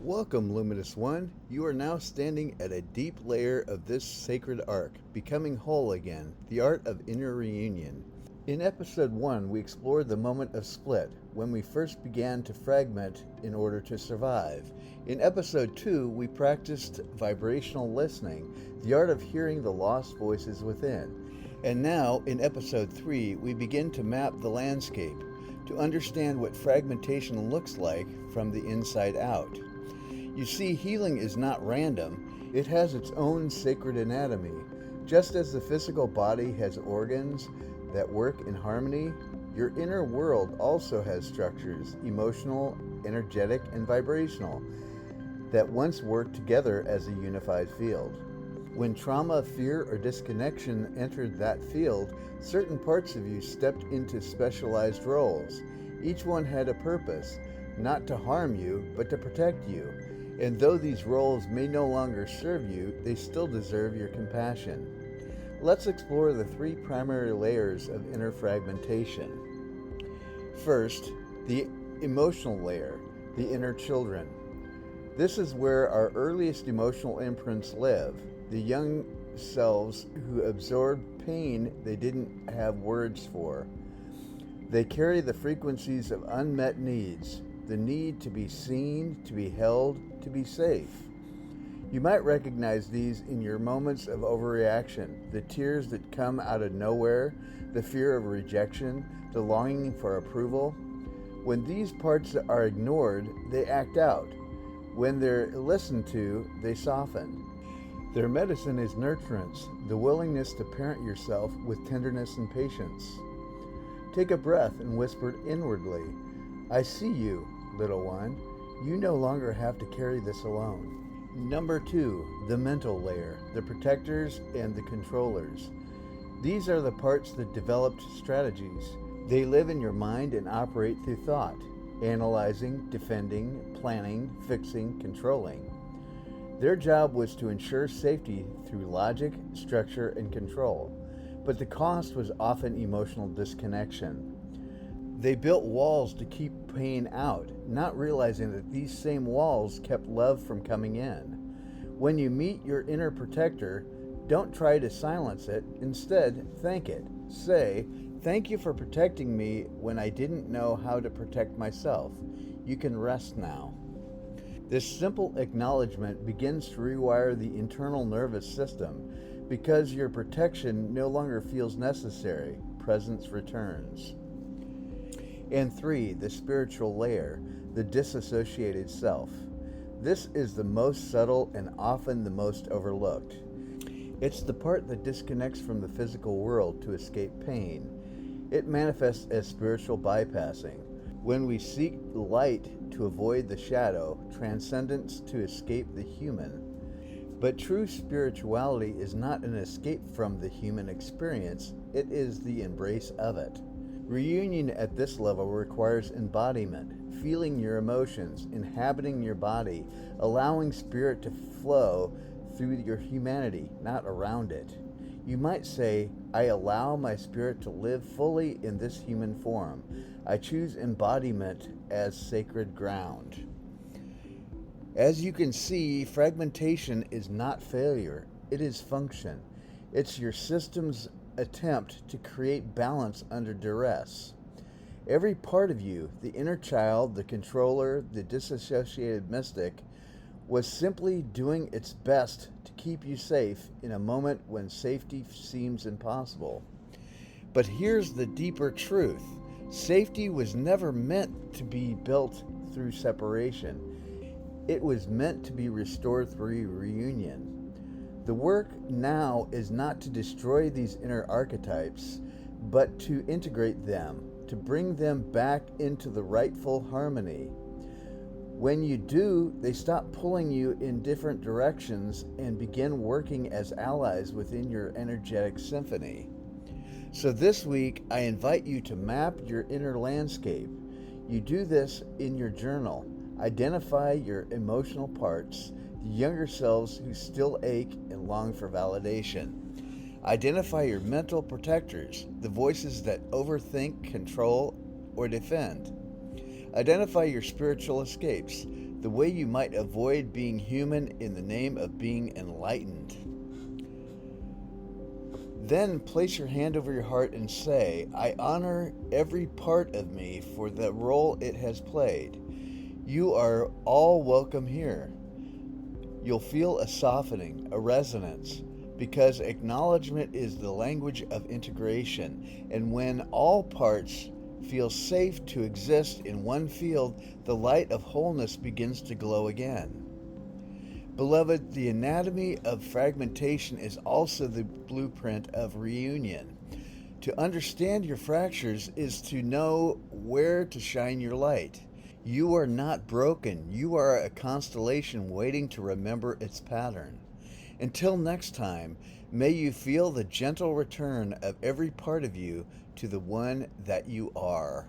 Welcome, Luminous One. You are now standing at a deep layer of this sacred arc, becoming whole again, the art of inner reunion. In episode 1, we explored the moment of split, when we first began to fragment in order to survive. In episode 2, we practiced vibrational listening, the art of hearing the lost voices within. And now, in episode 3, we begin to map the landscape, to understand what fragmentation looks like from the inside out. You see, healing is not random. It has its own sacred anatomy. Just as the physical body has organs that work in harmony, your inner world also has structures, emotional, energetic, and vibrational, that once worked together as a unified field. When trauma, fear, or disconnection entered that field, certain parts of you stepped into specialized roles. Each one had a purpose, not to harm you, but to protect you. And though these roles may no longer serve you, they still deserve your compassion. Let's explore the 3 primary layers of inner fragmentation. First, the emotional layer, the inner children. This is where our earliest emotional imprints live, the young selves who absorbed pain they didn't have words for. They carry the frequencies of unmet needs, the need to be seen, to be held, to be safe. You might recognize these in your moments of overreaction, the tears that come out of nowhere, the fear of rejection, the longing for approval. When these parts are ignored, they act out. When they're listened to, they soften. Their medicine is nurturance, the willingness to parent yourself with tenderness and patience. Take a breath and whisper inwardly, "I see you, little one. You no longer have to carry this alone." Number 2, the mental layer, the protectors and the controllers. These are the parts that developed strategies. They live in your mind and operate through thought, analyzing, defending, planning, fixing, controlling. Their job was to ensure safety through logic, structure, and control, but the cost was often emotional disconnection. They built walls to keep pain out, not realizing that these same walls kept love from coming in. When you meet your inner protector, don't try to silence it. Instead, thank it. Say, "Thank you for protecting me when I didn't know how to protect myself. You can rest now." This simple acknowledgement begins to rewire the internal nervous system. Because your protection no longer feels necessary, presence returns. And 3, the spiritual layer, the disassociated self. This is the most subtle and often the most overlooked. It's the part that disconnects from the physical world to escape pain. It manifests as spiritual bypassing. When we seek light to avoid the shadow, transcendence to escape the human. But true spirituality is not an escape from the human experience, it is the embrace of it. Reunion at this level requires embodiment, feeling your emotions, inhabiting your body, allowing spirit to flow through your humanity, not around it. You might say, "I allow my spirit to live fully in this human form. I choose embodiment as sacred ground." As you can see, fragmentation is not failure, it is function. It's your system's attempt to create balance under duress. Every part of you, the inner child, the controller, the disassociated mystic, was simply doing its best to keep you safe in a moment when safety seems impossible. But here's the deeper truth. Safety was never meant to be built through separation. It was meant to be restored through reunion. The work now is not to destroy these inner archetypes, but to integrate them, to bring them back into the rightful harmony. When you do, they stop pulling you in different directions and begin working as allies within your energetic symphony. So this week, I invite you to map your inner landscape. You do this in your journal. Identify your emotional parts, the younger selves who still ache and long for validation. Identify your mental protectors, the voices that overthink, control, or defend. Identify your spiritual escapes, the way you might avoid being human in the name of being enlightened. Then place your hand over your heart and say, I honor every part of me for the role it has played. You are all welcome here. You'll feel a softening, a resonance, because acknowledgement is the language of integration, and when all parts feel safe to exist in one field, the light of wholeness begins to glow again. Beloved, the anatomy of fragmentation is also the blueprint of reunion. To understand your fractures is to know where to shine your light. You are not broken. You are a constellation waiting to remember its pattern. Until next time, may you feel the gentle return of every part of you to the one that you are.